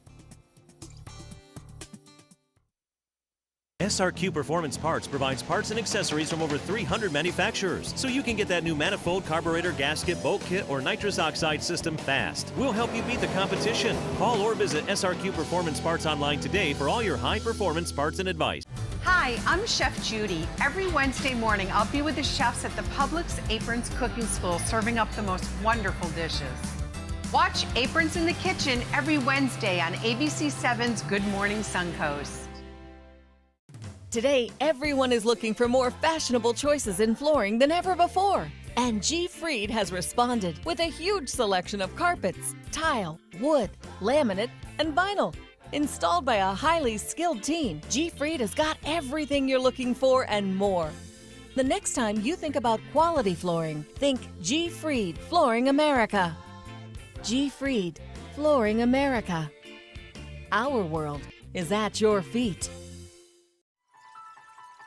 Speaker 17: SRQ Performance Parts provides parts and accessories from over 300 manufacturers, so you can get that new manifold, carburetor, gasket, bolt kit, or nitrous oxide system fast. We'll help you beat the competition. Call or visit SRQ Performance Parts online today for all your high-performance parts and advice.
Speaker 19: Hi, I'm Chef Judy. Every Wednesday morning, I'll be with the chefs at the Publix Aprons Cooking School, serving up the most wonderful dishes. Watch Aprons in the Kitchen every Wednesday on ABC7's Good Morning Suncoast.
Speaker 20: Today, everyone is looking for more fashionable choices in flooring than ever before. And G. Fried has responded with a huge selection of carpets, tile, wood, laminate, and vinyl. Installed by a highly skilled team, G. Fried has got everything you're looking for and more. The next time you think about quality flooring, think G. Fried Flooring America. G. Fried Flooring America. Our world is at your feet.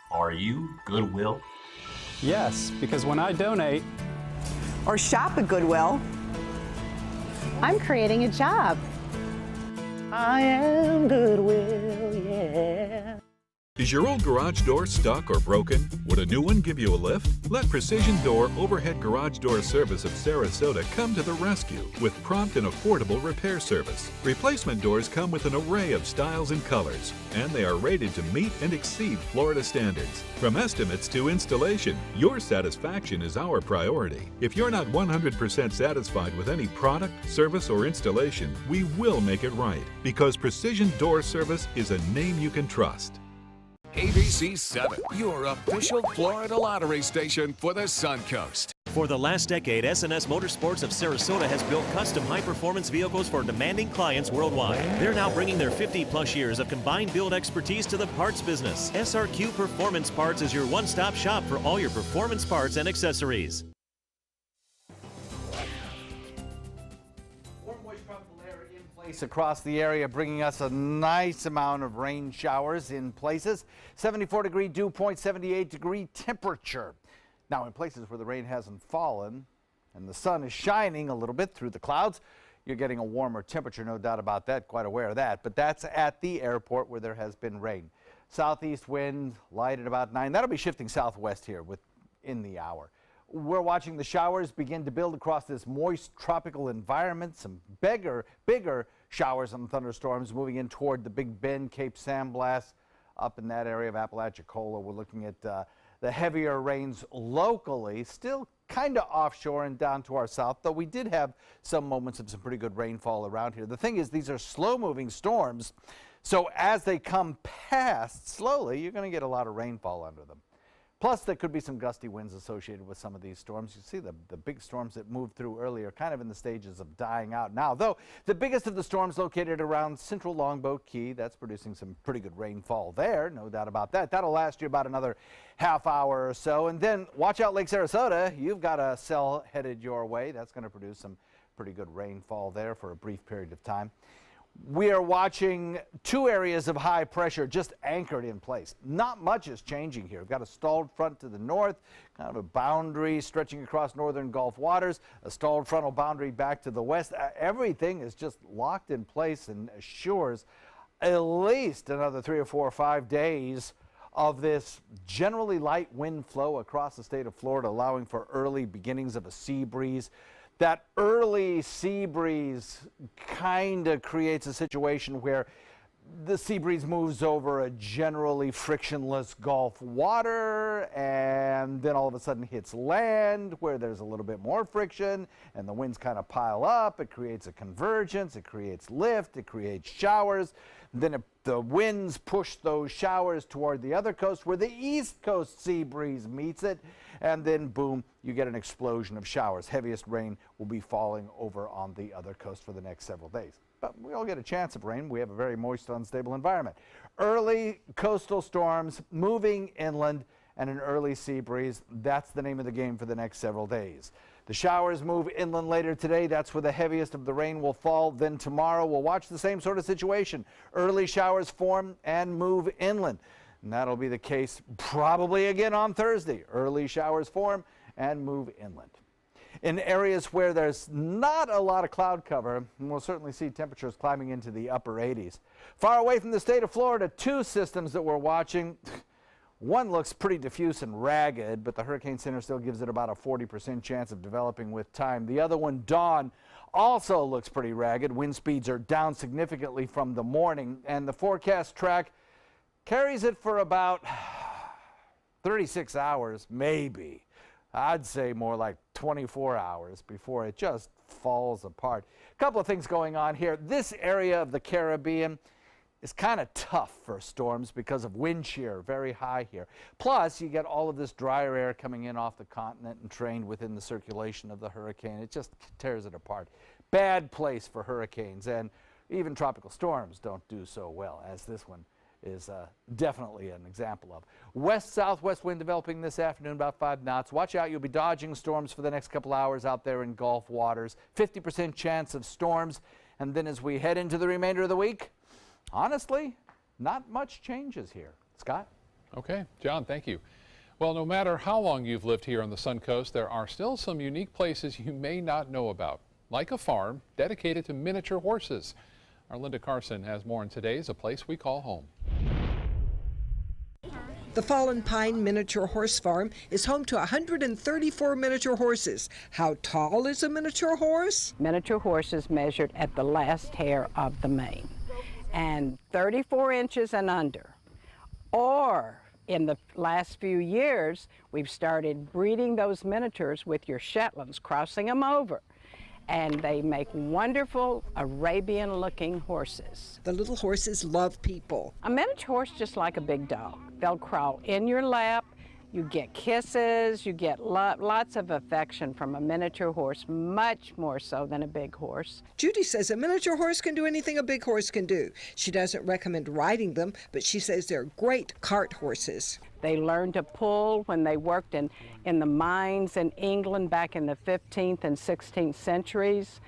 Speaker 4: Are you Goodwill?
Speaker 21: Yes, because when I donate
Speaker 22: or shop at Goodwill, I'm creating a job.
Speaker 23: I am Goodwill, yeah.
Speaker 24: Is your old garage door stuck or broken? Would a new one give you a lift? Let Precision Door Overhead Garage Door Service of Sarasota come to the rescue with prompt and affordable repair service. Replacement doors come with an array of styles and colors, and they are rated to meet and exceed Florida standards. From estimates to installation, your satisfaction is our priority. If you're not 100% satisfied with any product, service, or installation, we will make it right, because Precision Door Service is a name you can trust.
Speaker 1: ABC 7, your official Florida lottery station for the Suncoast.
Speaker 17: For the last decade, S&S Motorsports of Sarasota has built custom high-performance vehicles for demanding clients worldwide. They're now bringing their 50-plus years of combined build expertise to the parts business. SRQ Performance Parts is your one-stop shop for all your performance parts and accessories.
Speaker 6: Across the area, bringing us a nice amount of rain showers in places. 74-degree dew point, 78-degree temperature. Now, in places where the rain hasn't fallen and the sun is shining a little bit through the clouds, you're getting a warmer temperature, no doubt about that, quite aware of that. But that's at the airport where there has been rain. Southeast wind light at about 9. That'll be shifting southwest here within the hour. We're watching the showers begin to build across this moist tropical environment. Some bigger showers and thunderstorms moving in toward the Big Bend, Cape San Blas, up in that area of Apalachicola. We're looking at the heavier rains locally, still kind of offshore and down to our south, though we did have some moments of some pretty good rainfall around here. The thing is, these are slow-moving storms, so as they come past slowly, you're going to get a lot of rainfall under them. Plus, there could be some gusty winds associated with some of these storms. You see the big storms that moved through earlier kind of in the stages of dying out now, though the biggest of the storms located around central Longboat Key. That's producing some pretty good rainfall there, no doubt about that. That'll last you about another half hour or so. And then watch out Lake Sarasota. You've got a cell headed your way. That's going to produce some pretty good rainfall there for a brief period of time. We are watching two areas of high pressure just anchored in place. Not much is changing here. We've got a stalled front to the north, kind of a boundary stretching across northern Gulf waters, a stalled frontal boundary back to the west. Everything is just locked in place and assures at least another 3 or 4 or 5 days of this generally light wind flow across the state of Florida, allowing for early beginnings of a sea breeze. That early sea breeze kind of creates a situation where the sea breeze moves over a generally frictionless Gulf water and then all of a sudden hits land where there's a little bit more friction and the winds kind of pile up. It creates a convergence, it creates lift, it creates showers. Then the winds push those showers toward the other coast where the east coast sea breeze meets it, and then boom, you get an explosion of showers. Heaviest rain will be falling over on the other coast for the next several days. But we all get a chance of rain. We have a very moist, unstable environment. Early coastal storms moving inland and an early sea breeze. That's the name of the game for the next several days. The showers move inland later today. That's where the heaviest of the rain will fall. Then tomorrow we'll watch the same sort of situation. Early showers form and move inland. And that'll be the case probably again on Thursday. Early showers form and move inland. In areas where there's not a lot of cloud cover, we'll certainly see temperatures climbing into the upper 80s. Far away from the state of Florida, two systems that we're watching. One looks pretty diffuse and ragged, but the Hurricane Center still gives it about a 40% chance of developing with time. The other one, Dawn, also looks pretty ragged. Wind speeds are down significantly from the morning, and the forecast track carries it for about 36 hours, maybe. I'd say more like 24 hours before it just falls apart. A couple of things going on here. This area of the Caribbean is kind of tough for storms because of wind shear, very high here. Plus, you get all of this drier air coming in off the continent and trained within the circulation of the hurricane. It just tears it apart. Bad place for hurricanes, and even tropical storms don't do so well as this one is definitely an example of. West-southwest wind developing this afternoon, about 5 knots. Watch out, you'll be dodging storms for the next couple hours out there in Gulf waters. 50% chance of storms. And then as we head into the remainder of the week, honestly, not much changes here. Scott?
Speaker 2: Okay, John, thank you. Well, no matter how long you've lived here on the Suncoast, there are still some unique places you may not know about, like a farm dedicated to miniature horses. Our Linda Carson has more in today's A Place We Call Home.
Speaker 3: The Fallen Pine Miniature Horse Farm is home to 134 miniature horses. How tall is a miniature horse?
Speaker 5: Miniature horses measured at the last hair of the mane, and 34 inches and under. Or in the last few years, we've started breeding those miniatures with your Shetlands, crossing them over. And they make wonderful Arabian-looking horses.
Speaker 3: The little horses love people.
Speaker 5: A miniature horse just like a big dog. They'll crawl in your lap, you get kisses, you get lots of affection from a miniature horse, much more so than a big horse.
Speaker 3: Judy says a miniature horse can do anything a big horse can do. She doesn't recommend riding them, but she says they're great cart horses.
Speaker 5: They learned to pull when they worked in the mines in England back in the 15th and 16th centuries,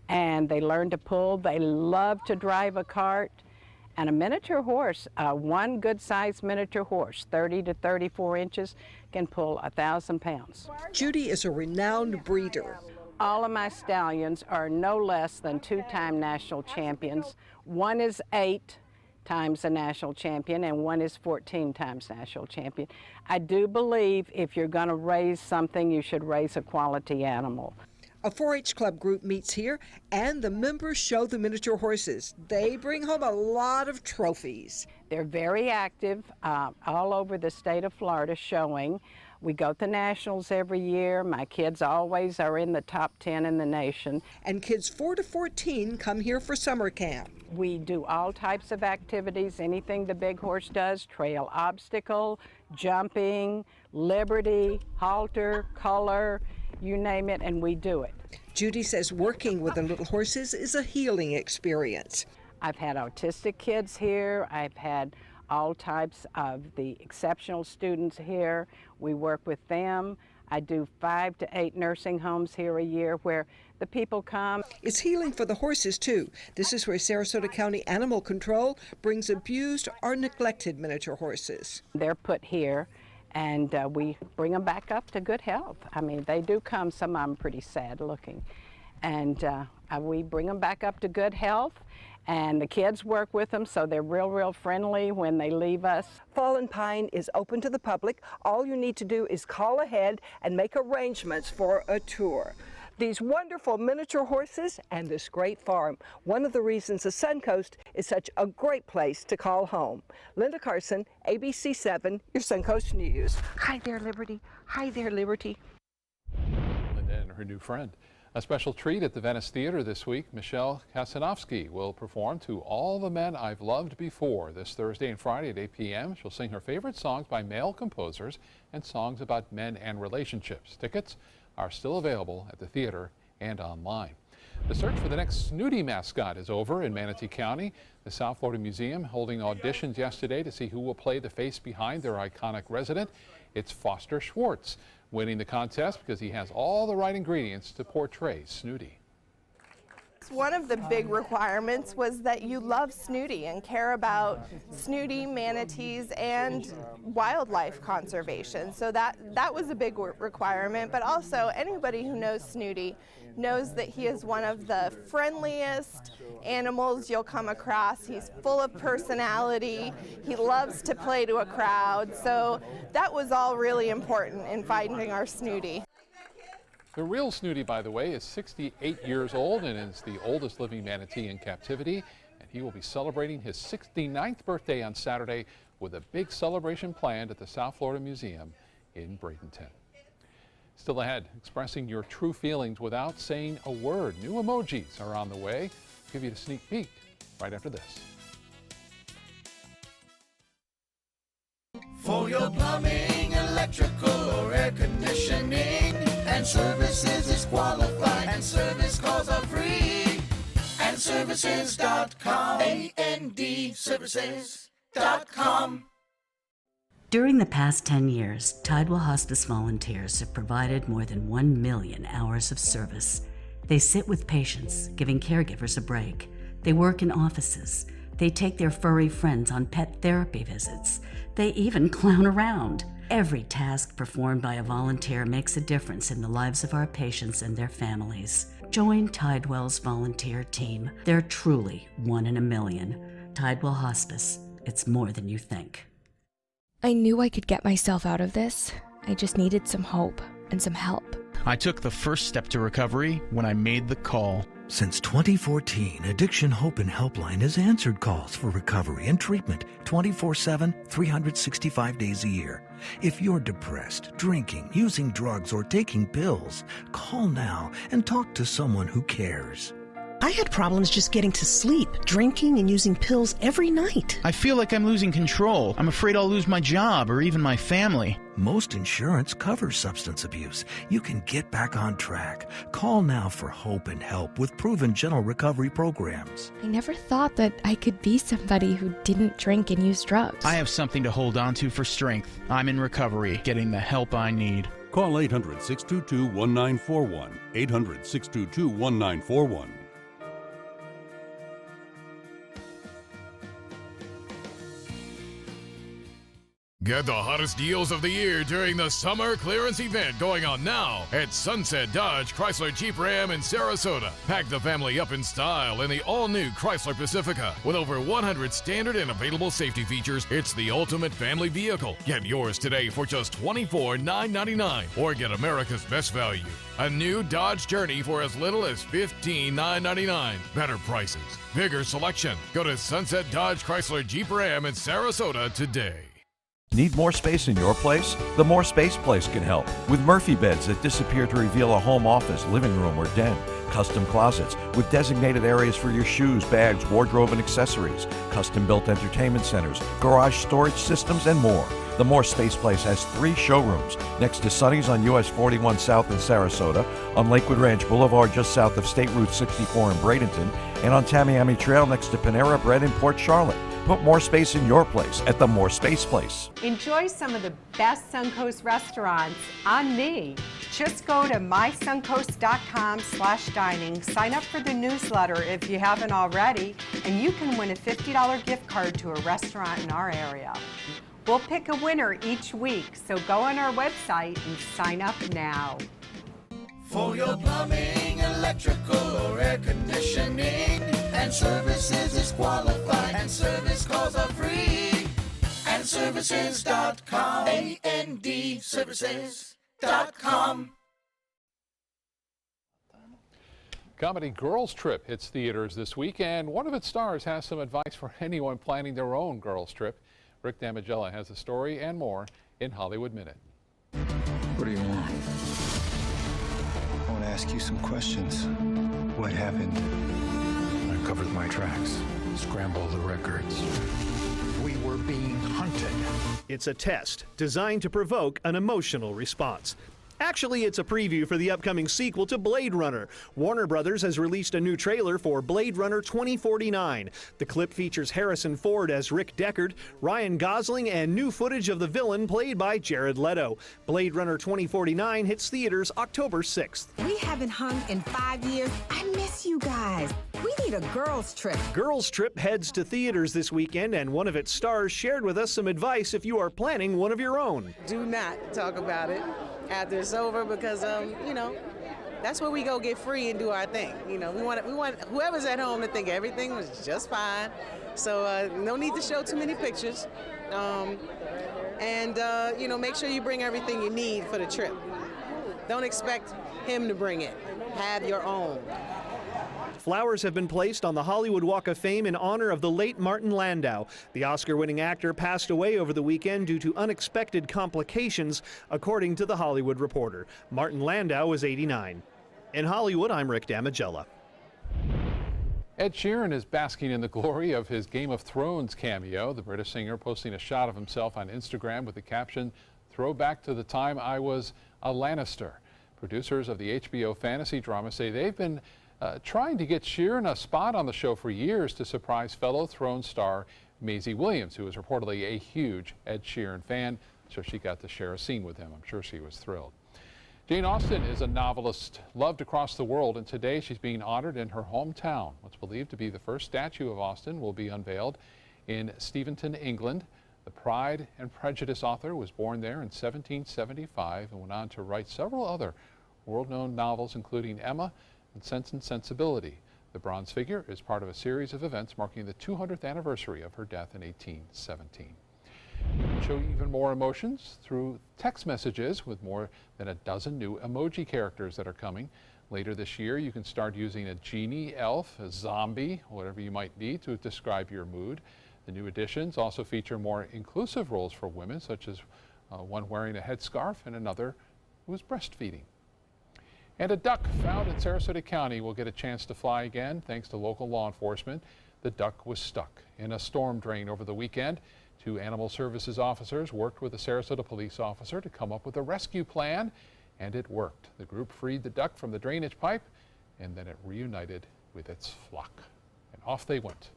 Speaker 5: and they learned to pull. They love to drive a cart. And a miniature horse, one good-sized miniature horse, 30 to 34 inches, can pull 1,000 pounds.
Speaker 3: Judy is a renowned breeder.
Speaker 5: All of my stallions are no less than 2-time national champions. One is 8 times a national champion, and one is 14 times national champion. I do believe if you're going to raise something, you should raise a quality animal.
Speaker 3: A 4-H club group meets here, and the members show the miniature horses. They bring home a lot of trophies.
Speaker 5: They're very active all over the state of Florida showing. We go to nationals every year. My kids always are in the top 10 in the nation.
Speaker 3: And kids 4 to 14 come here for summer camp.
Speaker 5: We do all types of activities, anything the big horse does, trail obstacle, jumping, liberty, halter, color, you name it, and we do it.
Speaker 3: Judy says working with the little horses is a healing experience.
Speaker 5: I've had autistic kids here. I've had all types of the exceptional students here. We work with them. I do 5 to 8 nursing homes here a year where the people come.
Speaker 3: It's healing for the horses, too. This is where Sarasota County Animal Control brings abused or neglected miniature horses.
Speaker 5: They're put here, and we bring them back up to good health. I mean, they do come, some of them pretty sad looking. And we bring them back up to good health, and the kids work with them, so they're real friendly when they leave us.
Speaker 3: Fallen Pine is open to the public. All you need to do is call ahead and make arrangements for a tour. These wonderful miniature horses and this great farm. One of the reasons the Suncoast is such a great place to call home. Linda Carson, ABC 7, your Suncoast News. Hi there, Liberty. Hi there, Liberty.
Speaker 2: Linda and her new friend. A special treat at the Venice Theater this week. Michelle Kasanovsky will perform To All the Men I've Loved Before this Thursday and Friday at 8 p.m. She'll sing her favorite songs by male composers and songs about men and relationships. Tickets are still available at the theater and online. The search for the next Snooty mascot is over in Manatee County. The South Florida Museum holding auditions yesterday to see who will play the face behind their iconic resident. It's Foster Schwartz, winning the contest because he has all the right ingredients to portray Snooty.
Speaker 7: One of the big requirements was that you love Snooty and care about Snooty, manatees, and wildlife conservation. So that was a big requirement, but also anybody who knows Snooty knows that he is one of the friendliest animals you'll come across. He's full of personality. He loves to play to a crowd. So that was all really important in finding our Snooty.
Speaker 2: The real Snooty, by the way, is 68 years old and is the oldest living manatee in captivity. And he will be celebrating his 69th birthday on Saturday with a big celebration planned at the South Florida Museum in Bradenton. Still ahead, expressing your true feelings without saying a word. New emojis are on the way. I'll give you a sneak peek right after this.
Speaker 8: For your plumbing, electrical, or air conditioning, and Services is qualified, and service calls are free. And Services.com, A-N-D, Services. ServiceServices.com.
Speaker 9: During the past 10 years, Tidewell Hospice volunteers have provided more than 1 million hours of service. They sit with patients, giving caregivers a break. They work in offices. They take their furry friends on pet therapy visits. They even clown around. Every task performed by a volunteer makes a difference in the lives of our patients and their families. Join Tidewell's volunteer team. They're truly 1 in a million. Tidewell Hospice. It's more than you think.
Speaker 11: I knew I could get myself out of this. I just needed some hope and some help.
Speaker 12: I took the first step to recovery when I made the call.
Speaker 15: Since 2014, Addiction Hope and Helpline has answered calls for recovery and treatment 24/7, 365 days a year. If you're depressed, drinking, using drugs, or taking pills, call now and talk to someone who cares.
Speaker 18: I had problems just getting to sleep, drinking and using pills every night.
Speaker 12: I feel like I'm losing control. I'm afraid I'll lose my job or even my family.
Speaker 15: Most insurance covers substance abuse. You can get back on track. Call now for hope and help with proven gentle recovery programs.
Speaker 11: I never thought that I could be somebody who didn't drink and use drugs.
Speaker 12: I have something to hold on to for strength. I'm in recovery, getting the help I need.
Speaker 25: Call 800-622-1941. 800-622-1941.
Speaker 27: Get the hottest deals of the year during the summer clearance event going on now at Sunset Dodge Chrysler Jeep Ram in Sarasota. Pack the family up in style in the all-new Chrysler Pacifica. With over 100 standard and available safety features, it's the ultimate family vehicle. Get yours today for just $24,999 or get America's best value. A new Dodge Journey for as little as $15,999. Better prices, bigger selection. Go to Sunset Dodge Chrysler Jeep Ram in Sarasota today.
Speaker 28: Need more space in your place? The More Space Place can help. With Murphy beds that disappear to reveal a home office, living room, or den. Custom closets with designated areas for your shoes, bags, wardrobe, and accessories. Custom-built entertainment centers, garage storage systems, and more. The More Space Place has 3 showrooms next to Sonny's on US 41 South in Sarasota, on Lakewood Ranch Boulevard just south of State Route 64 in Bradenton, and on Tamiami Trail next to Panera Bread in Port Charlotte. Put more space in your place at the More Space Place.
Speaker 19: Enjoy some of the best Suncoast restaurants on me. Just go to mysuncoast.com/dining, sign up for the newsletter if you haven't already, and you can win a $50 gift card to a restaurant in our area. We'll pick a winner each week, so go on our website and sign up now.
Speaker 8: For your plumbing, electrical, or air conditioning, and services is qualified, and service calls are free. And services.com, A-N-D, services.com.
Speaker 2: Comedy Girls Trip hits theaters this week, and one of its stars has some advice for anyone planning their own girls trip. Rick Damigella has the story and more in Hollywood Minute.
Speaker 29: What do you want? I want to ask you some questions. What happened? I covered my tracks, scrambled the records. We were being hunted.
Speaker 30: It's a test designed to provoke an emotional response. Actually, it's a preview for the upcoming sequel to Blade Runner. Warner Brothers has released a new trailer for Blade Runner 2049. The clip features Harrison Ford as Rick Deckard, Ryan Gosling, and new footage of the villain played by Jared Leto. Blade Runner 2049 hits theaters October 6th.
Speaker 31: We haven't hung in 5 years. I miss you guys. We need a girls trip.
Speaker 30: Girls Trip heads to theaters this weekend, and one of its stars shared with us some advice if you are planning one of your own.
Speaker 32: Do not talk about it after it's over because, you know, that's where we go get free and do our thing. You know, we want whoever's at home to think everything was just fine. So no need to show too many pictures. You know, make sure you bring everything you need for the trip. Don't expect him to bring it. Have your own.
Speaker 30: Flowers have been placed on the Hollywood Walk of Fame in honor of the late Martin Landau. The Oscar-winning actor passed away over the weekend due to unexpected complications, according to The Hollywood Reporter. Martin Landau was 89. In Hollywood, I'm Rick Damigella.
Speaker 2: Ed Sheeran is basking in the glory of his Game of Thrones cameo. The British singer posting a shot of himself on Instagram with the caption, "Throwback to the time I was a Lannister." Producers of the HBO fantasy drama say they've been trying to get Sheeran a spot on the show for years to surprise fellow Thrones star Maisie Williams, who is reportedly a huge Ed Sheeran fan, so she got to share a scene with him. I'm sure she was thrilled. Jane Austen is a novelist loved across the world, and today she's being honored in her hometown. What's believed to be the first statue of Austen will be unveiled in Steventon, England. The Pride and Prejudice author was born there in 1775 and went on to write several other world-known novels, including Emma and Sense and Sensibility. The bronze figure is part of a series of events marking the 200th anniversary of her death in 1817. You can show even more emotions through text messages with more than a dozen new emoji characters that are coming. Later this year, you can start using a genie, elf, a zombie, whatever you might need to describe your mood. The new editions also feature more inclusive roles for women, such as one wearing a headscarf and another who is breastfeeding. And a duck found in Sarasota County will get a chance to fly again thanks to local law enforcement. The duck was stuck in a storm drain over the weekend. 2 animal services officers worked with a Sarasota police officer to come up with a rescue plan, and it worked. The group freed the duck from the drainage pipe, and then it reunited with its flock. And off they went.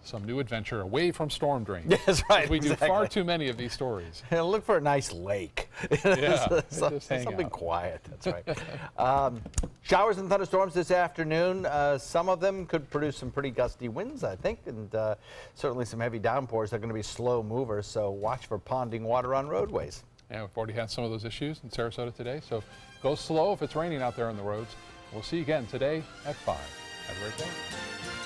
Speaker 2: Some new adventure away from storm drains.
Speaker 6: That's right.
Speaker 2: We do far too many of these stories.
Speaker 6: Look for a nice lake.
Speaker 2: Yeah,
Speaker 6: something quiet. That's right. Showers and thunderstorms this afternoon. Some of them could produce some pretty gusty winds, I think, and certainly some heavy downpours. They're going to be slow movers, so watch for ponding water on roadways.
Speaker 2: Yeah, we've already had some of those issues in Sarasota today, so go slow if it's raining out there on the roads. We'll see you again today at 5. Have a great day.